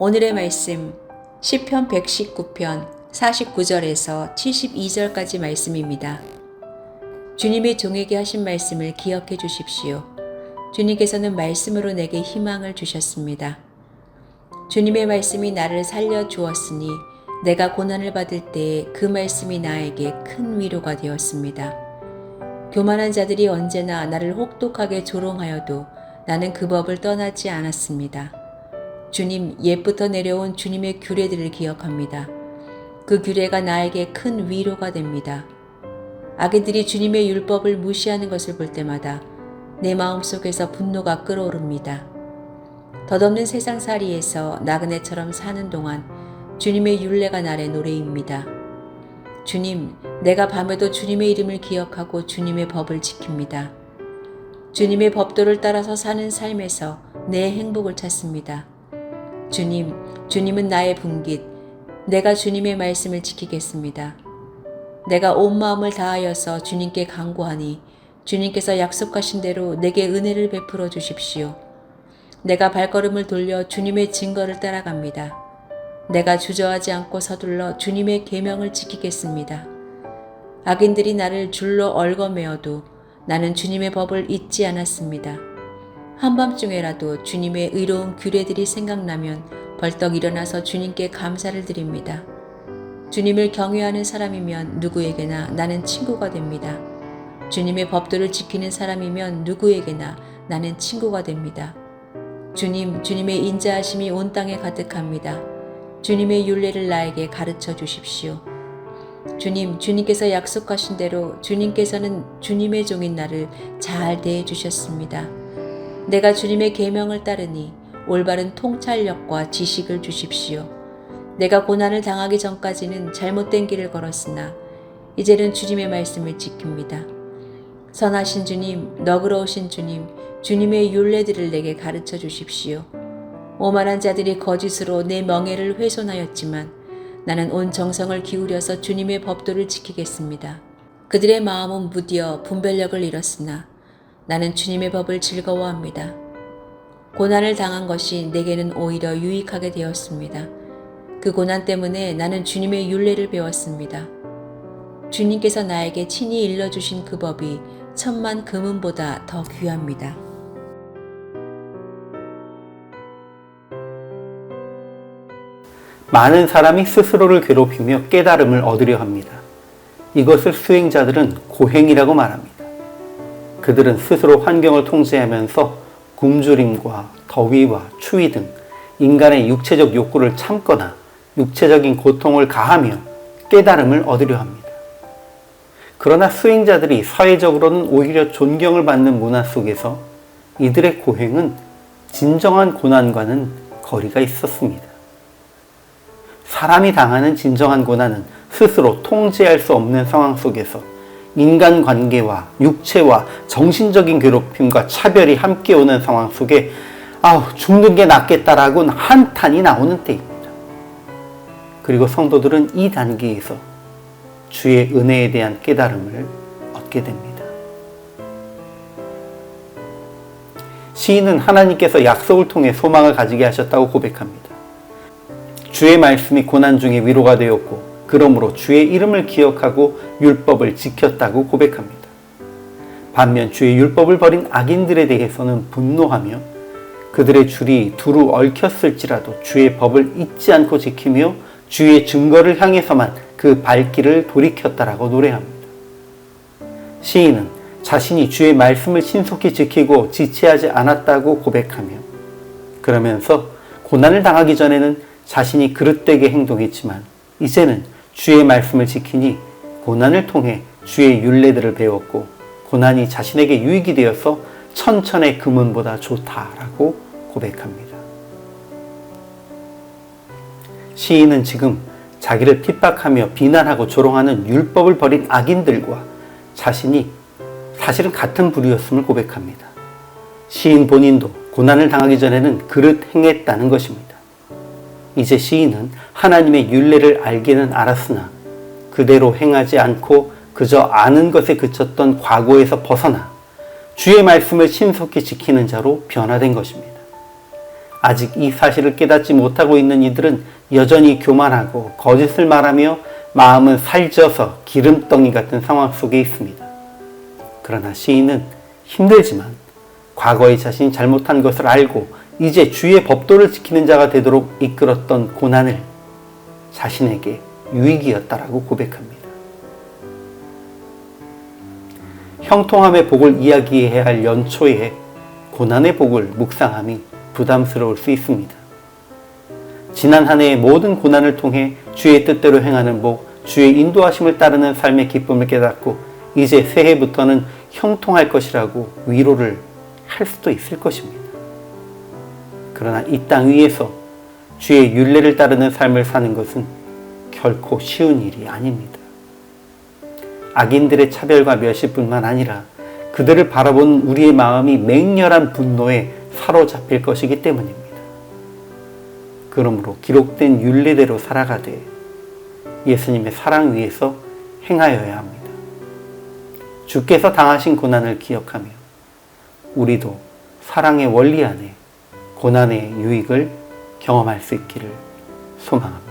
오늘의 말씀 시편 119편 49절에서 72절까지 말씀입니다. 주님의 종에게 하신 말씀을 기억해 주십시오. 주님께서는 말씀으로 내게 희망을 주셨습니다. 주님의 말씀이 나를 살려 주었으니 내가 고난을 받을 때에 그 말씀이 나에게 큰 위로가 되었습니다. 교만한 자들이 언제나 나를 혹독하게 조롱하여도 나는 그 법을 떠나지 않았습니다. 주님, 옛부터 내려온 주님의 규례들을 기억합니다. 그 규례가 나에게 큰 위로가 됩니다. 악인들이 주님의 율법을 무시하는 것을 볼 때마다 내 마음속에서 분노가 끓어오릅니다. 덧없는 세상살이에서 나그네처럼 사는 동안 주님의 율례가 나의 노래입니다. 주님, 내가 밤에도 주님의 이름을 기억하고 주님의 법을 지킵니다. 주님의 법도를 따라서 사는 삶에서 내 행복을 찾습니다. 주님, 주님은 나의 분깃, 내가 주님의 말씀을 지키겠습니다. 내가 온 마음을 다하여서 주님께 간구하니 주님께서 약속하신 대로 내게 은혜를 베풀어 주십시오. 내가 발걸음을 돌려 주님의 증거를 따라갑니다. 내가 주저하지 않고 서둘러 주님의 계명을 지키겠습니다. 악인들이 나를 줄로 얽어매어도 나는 주님의 법을 잊지 않았습니다. 한밤중에라도 주님의 의로운 규례들이 생각나면 벌떡 일어나서 주님께 감사를 드립니다. 주님을 경외하는 사람이면 누구에게나 나는 친구가 됩니다. 주님의 법도를 지키는 사람이면 누구에게나 나는 친구가 됩니다. 주님, 주님의 인자하심이 온 땅에 가득합니다. 주님의 율례를 나에게 가르쳐 주십시오. 주님, 주님께서 약속하신 대로 주님께서는 주님의 종인 나를 잘 대해 주셨습니다. 내가 주님의 계명을 따르니 올바른 통찰력과 지식을 주십시오. 내가 고난을 당하기 전까지는 잘못된 길을 걸었으나 이제는 주님의 말씀을 지킵니다. 선하신 주님, 너그러우신 주님, 주님의 율례들을 내게 가르쳐 주십시오. 오만한 자들이 거짓으로 내 명예를 훼손하였지만 나는 온 정성을 기울여서 주님의 법도를 지키겠습니다. 그들의 마음은 무디어 분별력을 잃었으나 나는 주님의 법을 즐거워합니다. 고난을 당한 것이 내게는 오히려 유익하게 되었습니다. 그 고난 때문에 나는 주님의 율례를 배웠습니다. 주님께서 나에게 친히 일러주신 그 법이 천만 금은보다 더 귀합니다. 많은 사람이 스스로를 괴롭히며 깨달음을 얻으려 합니다. 이것을 수행자들은 고행이라고 말합니다. 그들은 스스로 환경을 통제하면서 굶주림과 더위와 추위 등 인간의 육체적 욕구를 참거나 육체적인 고통을 가하며 깨달음을 얻으려 합니다. 그러나 수행자들이 사회적으로는 오히려 존경을 받는 문화 속에서 이들의 고행은 진정한 고난과는 거리가 있었습니다. 사람이 당하는 진정한 고난은 스스로 통제할 수 없는 상황 속에서 인간관계와 육체와 정신적인 괴롭힘과 차별이 함께 오는 상황 속에 죽는 게 낫겠다라고는 한탄이 나오는 때입니다. 그리고 성도들은 이 단계에서 주의 은혜에 대한 깨달음을 얻게 됩니다. 시인은 하나님께서 약속을 통해 소망을 가지게 하셨다고 고백합니다. 주의 말씀이 고난 중에 위로가 되었고 그러므로 주의 이름을 기억하고 율법을 지켰다고 고백합니다. 반면 주의 율법을 버린 악인들에 대해서는 분노하며 그들의 줄이 두루 얽혔을지라도 주의 법을 잊지 않고 지키며 주의 증거를 향해서만 그 발길을 돌이켰다라고 노래합니다. 시인은 자신이 주의 말씀을 신속히 지키고 지체하지 않았다고 고백하며 그러면서 고난을 당하기 전에는 자신이 그릇되게 행동했지만 이제는 주의 말씀을 지키니 고난을 통해 주의 율례들을 배웠고 고난이 자신에게 유익이 되어서 천천의 금은보다 좋다라고 고백합니다. 시인은 지금 자기를 핍박하며 비난하고 조롱하는 율법을 버린 악인들과 자신이 사실은 같은 부류였음을 고백합니다. 시인 본인도 고난을 당하기 전에는 그릇 행했다는 것입니다. 이제 시인은 하나님의 율례를 알기는 알았으나 그대로 행하지 않고 그저 아는 것에 그쳤던 과거에서 벗어나 주의 말씀을 신속히 지키는 자로 변화된 것입니다. 아직 이 사실을 깨닫지 못하고 있는 이들은 여전히 교만하고 거짓을 말하며 마음은 살쪄서 기름덩이 같은 상황 속에 있습니다. 그러나 시인은 힘들지만 과거에 자신이 잘못한 것을 알고 이제 주의 법도를 지키는 자가 되도록 이끌었던 고난을 자신에게 유익이었다라고 고백합니다. 형통함의 복을 이야기해야 할 연초에 고난의 복을 묵상함이 부담스러울 수 있습니다. 지난 한 해의 모든 고난을 통해 주의 뜻대로 행하는 복, 주의 인도하심을 따르는 삶의 기쁨을 깨닫고 이제 새해부터는 형통할 것이라고 위로를 할 수도 있을 것입니다. 그러나 이 땅 위에서 주의 율례를 따르는 삶을 사는 것은 결코 쉬운 일이 아닙니다. 악인들의 차별과 멸시뿐만 아니라 그들을 바라보는 우리의 마음이 맹렬한 분노에 사로잡힐 것이기 때문입니다. 그러므로 기록된 율례대로 살아가되 예수님의 사랑 위에서 행하여야 합니다. 주께서 당하신 고난을 기억하며 우리도 사랑의 원리 안에 고난의 유익을 경험할 수 있기를 소망합니다.